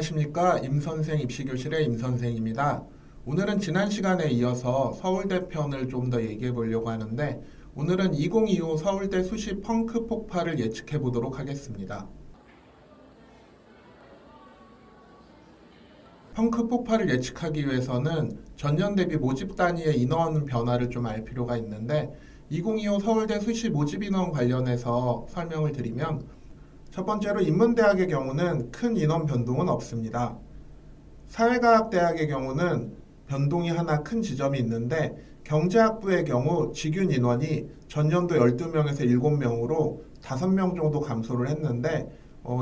안녕하십니까. 임선생 입시교실의 임선생입니다. 오늘은 지난 시간에 이어서 서울대 편을 좀 더 얘기해 보려고 하는데, 오늘은 2025 서울대 수시 펑크 폭발을 예측해 보도록 하겠습니다. 펑크 폭발을 예측하기 위해서는 전년 대비 모집 단위의 인원 변화를 좀 알 필요가 있는데, 2025 서울대 수시 모집 인원 관련해서 설명을 드리면, 첫 번째로 인문대학의 경우는 큰 인원 변동은 없습니다. 사회과학대학의 경우는 변동이 하나 큰 지점이 있는데, 경제학부의 경우 직윤 인원이 전년도 12명에서 7명으로 5명 정도 감소를 했는데,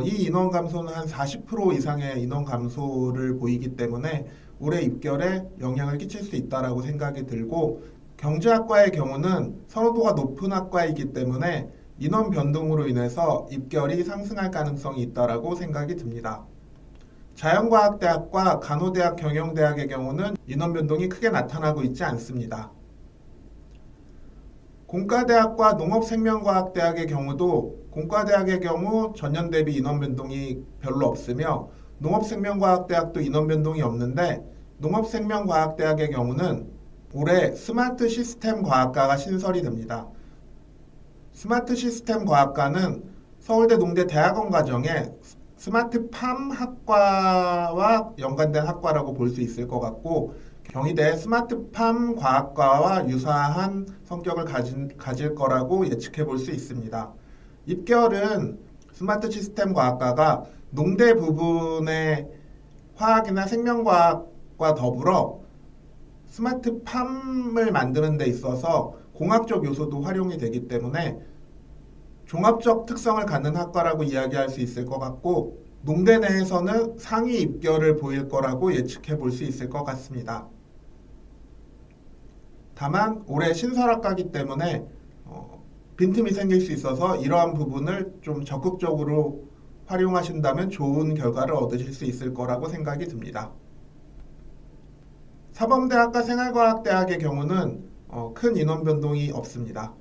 이 인원 감소는 한 40% 이상의 인원 감소를 보이기 때문에 올해 입결에 영향을 끼칠 수 있다고 생각이 들고, 경제학과의 경우는 선호도가 높은 학과이기 때문에 인원 변동으로 인해서 입결이 상승할 가능성이 있다고 생각이 듭니다. 자연과학대학과 간호대학, 경영대학의 경우는 인원 변동이 크게 나타나고 있지 않습니다. 공과대학과 농업생명과학대학의 경우도 공과대학의 경우 전년 대비 인원 변동이 별로 없으며, 농업생명과학대학도 인원 변동이 없는데, 농업생명과학대학의 경우는 올해 스마트 시스템 과학과가 신설이 됩니다. 스마트 시스템 과학과는 서울대 농대 대학원 과정에 스마트팜 학과와 연관된 학과라고 볼 수 있을 것 같고, 경희대 스마트팜 과학과와 유사한 성격을 가질 거라고 예측해 볼 수 있습니다. 입결은 스마트 시스템 과학과가 농대 부분의 화학이나 생명과학과 더불어 스마트팜을 만드는 데 있어서 공학적 요소도 활용이 되기 때문에 종합적 특성을 갖는 학과라고 이야기할 수 있을 것 같고, 농대 내에서는 상위 입결을 보일 거라고 예측해 볼 수 있을 것 같습니다. 다만 올해 신설학과이기 때문에 빈틈이 생길 수 있어서 이러한 부분을 좀 적극적으로 활용하신다면 좋은 결과를 얻으실 수 있을 거라고 생각이 듭니다. 사범대학과 생활과학대학의 경우는 큰 인원 변동이 없습니다.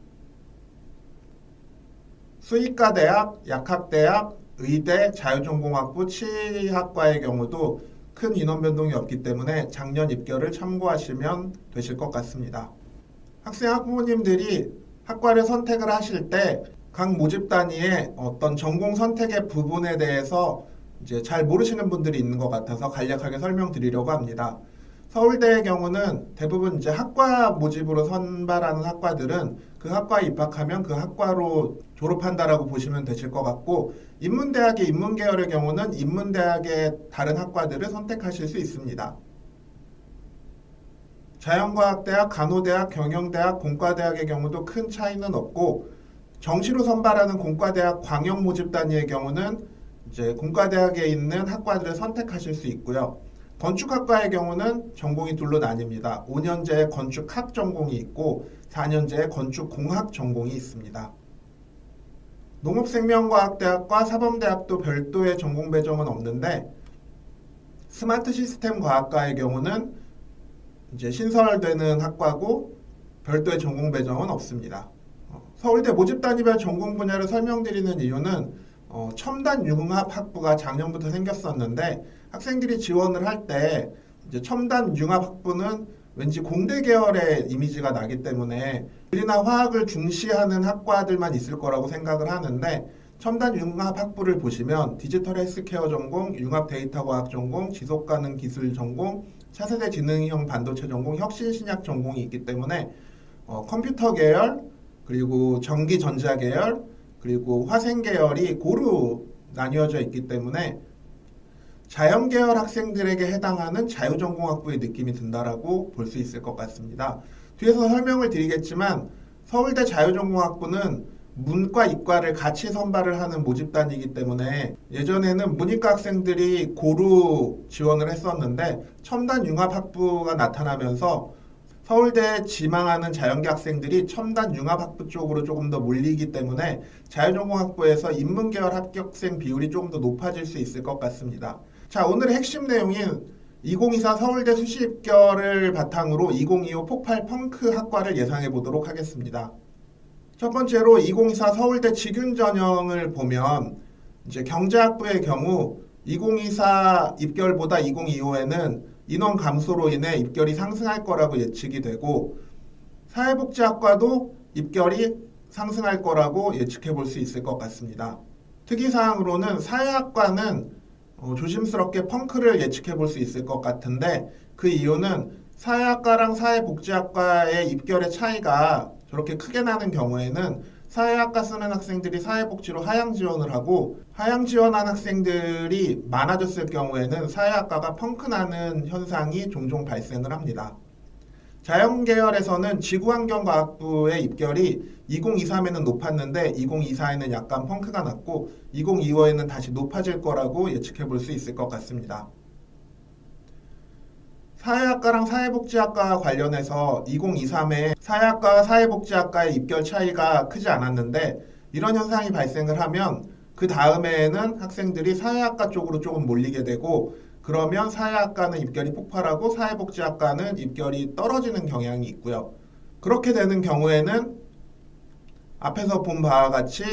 수의과대학, 약학대학, 의대, 자유전공학부, 치학과의 경우도 큰 인원 변동이 없기 때문에 작년 입결을 참고하시면 되실 것 같습니다. 학생 학부모님들이 학과를 선택을 하실 때 각 모집 단위의 어떤 전공 선택의 부분에 대해서 이제 잘 모르시는 분들이 있는 것 같아서 간략하게 설명드리려고 합니다. 서울대의 경우는 대부분 이제 학과 모집으로 선발하는 학과들은 그 학과에 입학하면 그 학과로 졸업한다라고 보시면 되실 것 같고, 인문대학의 인문계열의 경우는 인문대학의 다른 학과들을 선택하실 수 있습니다. 자연과학대학, 간호대학, 경영대학, 공과대학의 경우도 큰 차이는 없고, 정시로 선발하는 공과대학 광역 모집 단위의 경우는 이제 공과대학에 있는 학과들을 선택하실 수 있고요. 건축학과의 경우는 전공이 둘로 나뉩니다. 5년제 건축학 전공이 있고 4년제 건축공학 전공이 있습니다. 농업생명과학대학과 사범대학도 별도의 전공 배정은 없는데, 스마트 시스템 과학과의 경우는 이제 신설되는 학과고 별도의 전공 배정은 없습니다. 서울대 모집 단위별 전공 분야를 설명드리는 이유는 첨단 융합 학부가 작년부터 생겼었는데, 학생들이 지원을 할 때 이제 첨단 융합 학부는 왠지 공대 계열의 이미지가 나기 때문에 물리나 화학을 중시하는 학과들만 있을 거라고 생각을 하는데, 첨단 융합 학부를 보시면 디지털 헬스케어 전공, 융합 데이터 과학 전공, 지속 가능 기술 전공, 차세대 지능형 반도체 전공, 혁신 신약 전공이 있기 때문에 컴퓨터 계열, 그리고 전기 전자 계열, 그리고 화생 계열이 고루 나뉘어져 있기 때문에 자연 계열 학생들에게 해당하는 자유전공학부의 느낌이 든다라고 볼 수 있을 것 같습니다. 뒤에서 설명을 드리겠지만 서울대 자유전공학부는 문과, 이과를 같이 선발을 하는 모집단이기 때문에 예전에는 문이과 학생들이 고루 지원을 했었는데, 첨단 융합학부가 나타나면서 서울대에 지망하는 자연계 학생들이 첨단 융합학부 쪽으로 조금 더 몰리기 때문에 자유전공학부에서 인문계열 합격생 비율이 조금 더 높아질 수 있을 것 같습니다. 자, 오늘의 핵심 내용인 2024 서울대 수시 입결을 바탕으로 2025 폭발 펑크 학과를 예상해 보도록 하겠습니다. 첫 번째로 2024 서울대 직윤 전형을 보면 이제 경제학부의 경우 2024 입결보다 2025에는 인원 감소로 인해 입결이 상승할 거라고 예측이 되고 사회복지학과도 입결이 상승할 거라고 예측해 볼 수 있을 것 같습니다. 특이사항으로는 사회학과는 조심스럽게 펑크를 예측해 볼 수 있을 것 같은데 그 이유는 사회학과랑 사회복지학과의 입결의 차이가 저렇게 크게 나는 경우에는 사회학과 쓰는 학생들이 사회복지로 하향 지원을 하고 하향 지원한 학생들이 많아졌을 경우에는 사회학과가 펑크 나는 현상이 종종 발생을 합니다. 자연계열에서는 지구환경과학부의 입결이 2023에는 높았는데 2024에는 약간 펑크가 났고 2025에는 다시 높아질 거라고 예측해 볼 수 있을 것 같습니다. 사회학과랑 사회복지학과 관련해서 2023에 사회학과와 사회복지학과의 입결 차이가 크지 않았는데 이런 현상이 발생을 하면 그 다음에는 학생들이 사회학과 쪽으로 조금 몰리게 되고 그러면 사회학과는 입결이 폭발하고 사회복지학과는 입결이 떨어지는 경향이 있고요. 그렇게 되는 경우에는 앞에서 본 바와 같이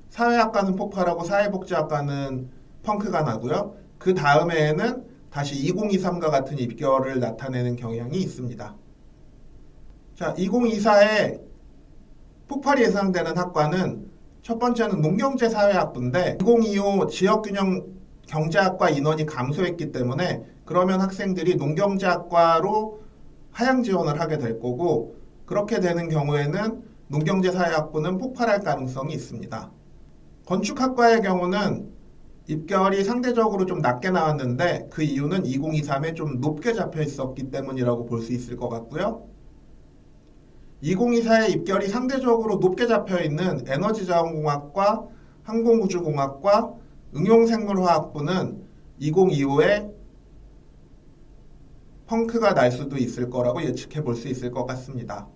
사회학과는 폭발하고 사회복지학과는 펑크가 나고요. 그 다음에는 다시 2023과 같은 입결을 나타내는 경향이 있습니다. 자, 2024에 폭발이 예상되는 학과는 첫 번째는 농경제사회학부인데 2025 지역균형 경제학과 인원이 감소했기 때문에 그러면 학생들이 농경제학과로 하향 지원을 하게 될 거고 그렇게 되는 경우에는 농경제사회학부는 폭발할 가능성이 있습니다. 건축학과의 경우는 입결이 상대적으로 좀 낮게 나왔는데 그 이유는 2023에 좀 높게 잡혀 있었기 때문이라고 볼 수 있을 것 같고요. 2024에 입결이 상대적으로 높게 잡혀 있는 에너지자원공학과, 항공우주공학과, 응용생물화학부는 2025에 펑크가 날 수도 있을 거라고 예측해 볼 수 있을 것 같습니다.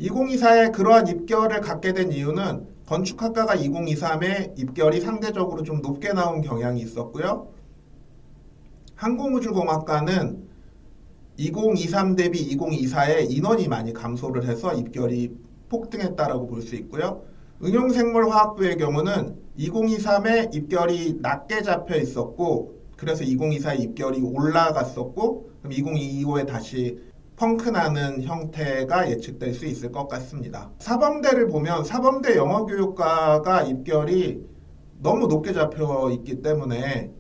2024에 그러한 입결을 갖게 된 이유는 건축학과가 2023에 입결이 상대적으로 좀 높게 나온 경향이 있었고요. 항공우주공학과는 2023 대비 2024에 인원이 많이 감소를 해서 입결이 폭등했다라고 볼 수 있고요. 응용생물화학부의 경우는 2023에 입결이 낮게 잡혀 있었고 그래서 2024에 입결이 올라갔었고 그럼 2025에 다시 펑크 나는 형태가 예측될 수 있을 것 같습니다. 사범대를 보면 사범대 영어교육과가 입결이 너무 높게 잡혀 있기 때문에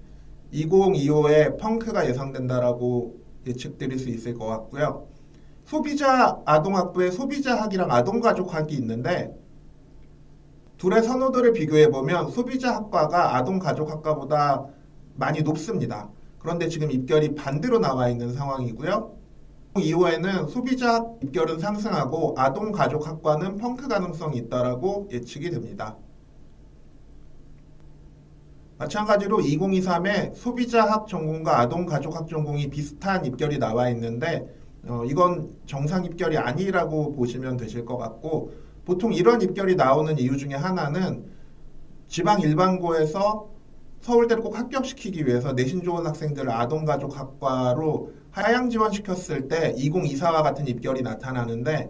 2025에 펑크가 예상된다라고 예측드릴 수 있을 것 같고요. 소비자 아동학부에 소비자학이랑 아동가족학이 있는데 둘의 선호도를 비교해보면 소비자학과가 아동가족학과보다 많이 높습니다. 그런데 지금 입결이 반대로 나와 있는 상황이고요. 이후에는 소비자학 입결은 상승하고 아동가족학과는 펑크 가능성이 있다라고 예측이 됩니다. 마찬가지로 2023에 소비자학 전공과 아동가족학 전공이 비슷한 입결이 나와 있는데 이건 정상 입결이 아니라고 보시면 되실 것 같고 보통 이런 입결이 나오는 이유 중에 하나는 지방 일반고에서 서울대를 꼭 합격시키기 위해서 내신 좋은 학생들을 아동가족학과로 하향 지원시켰을 때 2024와 같은 입결이 나타나는데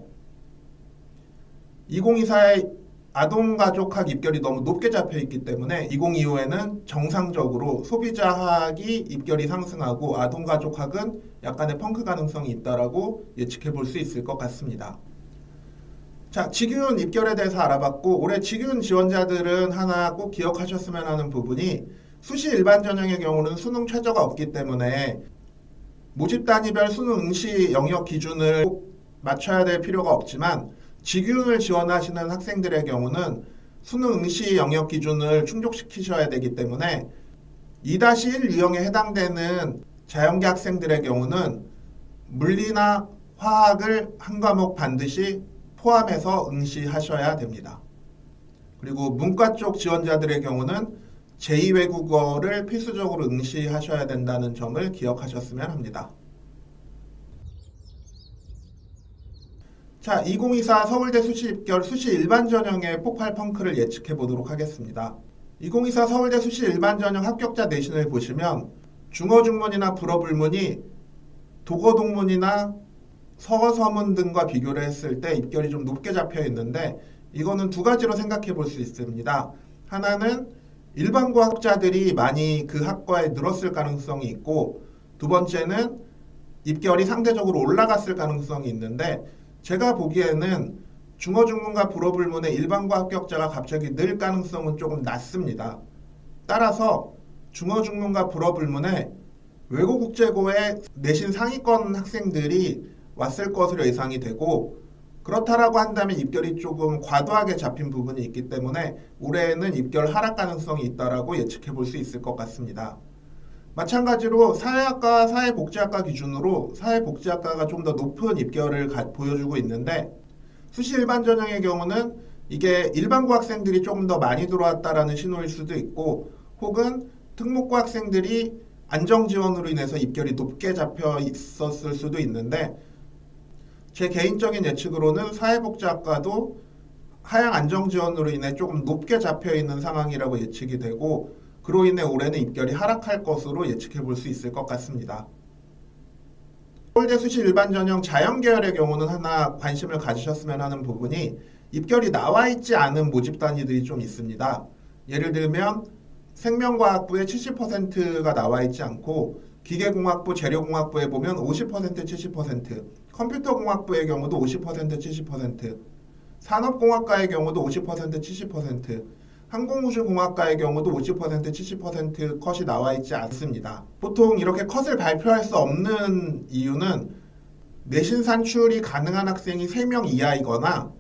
2024의 아동가족학 입결이 너무 높게 잡혀 있기 때문에 2025에는 정상적으로 소비자학이 입결이 상승하고 아동가족학은 약간의 펑크 가능성이 있다라고 예측해 볼 수 있을 것 같습니다. 자, 직윤 입결에 대해서 알아봤고 올해 직윤 지원자들은 하나 꼭 기억하셨으면 하는 부분이 수시 일반 전형의 경우는 수능 최저가 없기 때문에 모집 단위별 수능 응시 영역 기준을 꼭 맞춰야 될 필요가 없지만 직윤을 지원하시는 학생들의 경우는 수능 응시 영역 기준을 충족시키셔야 되기 때문에 2-1 유형에 해당되는 자연계 학생들의 경우는 물리나 화학을 한 과목 반드시 포함해서 응시하셔야 됩니다. 그리고 문과 쪽 지원자들의 경우는 제2외국어를 필수적으로 응시하셔야 된다는 점을 기억하셨으면 합니다. 자, 2024 서울대 수시 입결 수시 일반 전형의 폭발 펑크를 예측해 보도록 하겠습니다. 2024 서울대 수시 일반 전형 합격자 내신을 보시면 중어 중문이나 불어 불문이 독어 동문이나 서어 서문 등과 비교를 했을 때 입결이 좀 높게 잡혀 있는데 이거는 두 가지로 생각해 볼 수 있습니다. 하나는 일반고학자들이 많이 그 학과에 늘었을 가능성이 있고, 두 번째는 입결이 상대적으로 올라갔을 가능성이 있는데, 제가 보기에는 중어중문과 불어불문의 일반고 합격자가 갑자기 늘 가능성은 조금 낮습니다. 따라서 중어중문과 불어불문에 외고국제고의 내신 상위권 학생들이 왔을 것으로 예상이 되고, 그렇다라고 한다면 입결이 조금 과도하게 잡힌 부분이 있기 때문에 올해에는 입결 하락 가능성이 있다라고 예측해 볼 수 있을 것 같습니다. 마찬가지로 사회학과, 사회복지학과 기준으로 사회복지학과가 좀 더 높은 입결을 보여주고 있는데, 수시 일반 전형의 경우는 이게 일반고 학생들이 조금 더 많이 들어왔다라는 신호일 수도 있고, 혹은 특목고 학생들이 안정 지원으로 인해서 입결이 높게 잡혀 있었을 수도 있는데, 제 개인적인 예측으로는 사회복지학과도 하향 안정 지원으로 인해 조금 높게 잡혀 있는 상황이라고 예측이 되고, 그로 인해 올해는 입결이 하락할 것으로 예측해 볼 수 있을 것 같습니다. 서울대 수시 일반 전형 자연계열의 경우는 하나 관심을 가지셨으면 하는 부분이, 입결이 나와 있지 않은 모집 단위들이 좀 있습니다. 예를 들면 생명과학부에 70%가 나와 있지 않고, 기계공학부, 재료공학부에 보면 50%, 70%, 컴퓨터공학부의 경우도 50%, 70%, 산업공학과의 경우도 50%, 70%, 항공우주공학과의 경우도 50%, 70% 컷이 나와 있지 않습니다. 보통 이렇게 컷을 발표할 수 없는 이유는 내신 산출이 가능한 학생이 3명 이하이거나,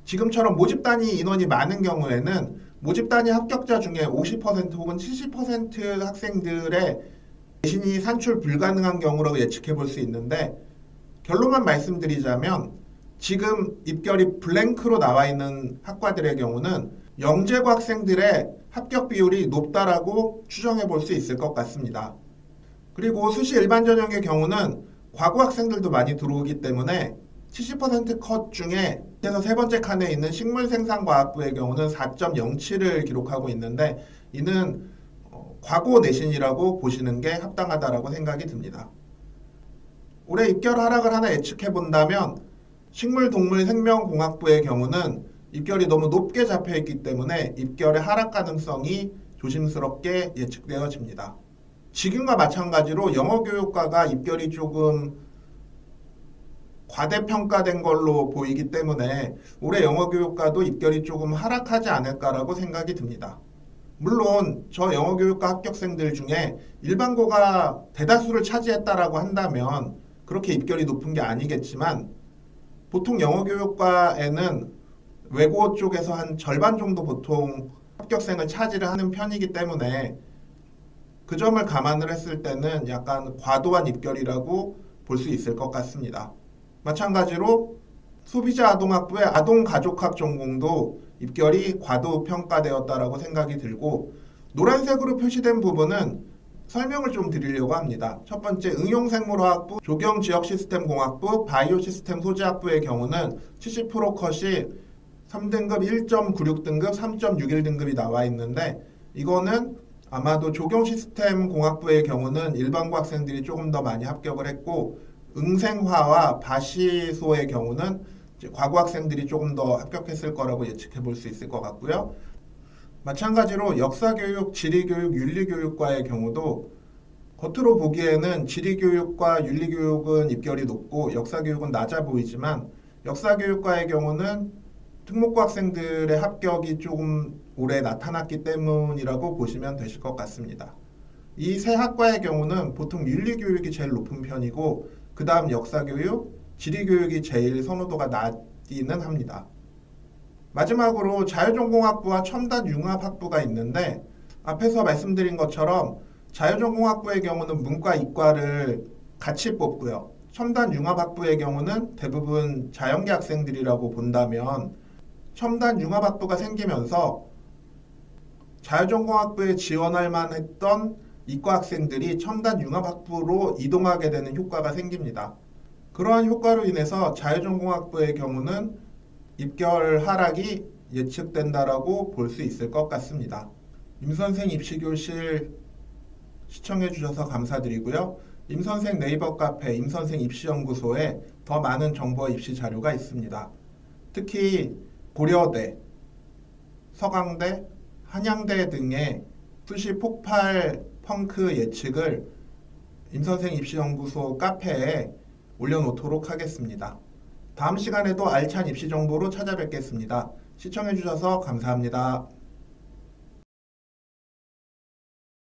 지금처럼 모집 단위 인원이 많은 경우에는 모집 단위 합격자 중에 50% 혹은 70% 학생들의 내신이 산출 불가능한 경우라고 예측해 볼 수 있는데, 결론만 말씀드리자면 지금 입결이 블랭크로 나와 있는 학과들의 경우는 영재고 학생들의 합격 비율이 높다라고 추정해 볼 수 있을 것 같습니다. 그리고 수시 일반 전형의 경우는 과고 학생들도 많이 들어오기 때문에 70% 컷 중에 그래서 세 번째 칸에 있는 식물생산과학부의 경우는 4.07을 기록하고 있는데, 이는 과고 내신이라고 보시는 게 합당하다라고 생각이 듭니다. 올해 입결 하락을 하나 예측해 본다면 식물동물생명공학부의 경우는 입결이 너무 높게 잡혀 있기 때문에 입결의 하락 가능성이 조심스럽게 예측되어집니다. 지금과 마찬가지로 영어교육과가 입결이 조금 과대평가된 걸로 보이기 때문에 올해 영어교육과도 입결이 조금 하락하지 않을까라고 생각이 듭니다. 물론 저 영어교육과 합격생들 중에 일반고가 대다수를 차지했다라고 한다면 그렇게 입결이 높은 게 아니겠지만, 보통 영어교육과에는 외고 쪽에서 한 절반 정도 보통 합격생을 차지를 하는 편이기 때문에 그 점을 감안을 했을 때는 약간 과도한 입결이라고 볼 수 있을 것 같습니다. 마찬가지로 소비자 아동학부의 아동가족학 전공도 입결이 과도평가되었다라고 생각이 들고, 노란색으로 표시된 부분은 설명을 좀 드리려고 합니다. 첫 번째, 응용생물화학부, 조경지역시스템공학부, 바이오시스템 소재학부의 경우는 70% 컷이 3등급, 1.96등급, 3.61등급이 나와 있는데, 이거는 아마도 조경시스템공학부의 경우는 일반고 학생들이 조금 더 많이 합격을 했고, 응생화와 바시소의 경우는 과고 학생들이 조금 더 합격했을 거라고 예측해 볼 수 있을 것 같고요. 마찬가지로 역사교육, 지리교육, 윤리교육과의 경우도 겉으로 보기에는 지리교육과 윤리교육은 입결이 높고 역사교육은 낮아 보이지만, 역사교육과의 경우는 특목고 학생들의 합격이 조금 올해 나타났기 때문이라고 보시면 되실 것 같습니다. 이 세 학과의 경우는 보통 윤리교육이 제일 높은 편이고, 그 다음 역사교육, 지리교육이 제일 선호도가 낮기는 합니다. 마지막으로 자유전공학부와 첨단융합학부가 있는데, 앞에서 말씀드린 것처럼 자유전공학부의 경우는 문과, 이과를 같이 뽑고요. 첨단융합학부의 경우는 대부분 자연계 학생들이라고 본다면, 첨단융합학부가 생기면서 자유전공학부에 지원할 만했던 이과 학생들이 첨단융합학부로 이동하게 되는 효과가 생깁니다. 그러한 효과로 인해서 자유전공학부의 경우는 입결 하락이 예측된다라고 볼 수 있을 것 같습니다. 임선생 입시교실 시청해 주셔서 감사드리고요. 임선생 네이버 카페 임선생 입시연구소에 더 많은 정보와 입시 자료가 있습니다. 특히 고려대, 서강대, 한양대 등의 수시 폭발 펑크 예측을 임선생 입시연구소 카페에 올려놓도록 하겠습니다. 다음 시간에도 알찬 입시 정보로 찾아뵙겠습니다. 시청해주셔서 감사합니다.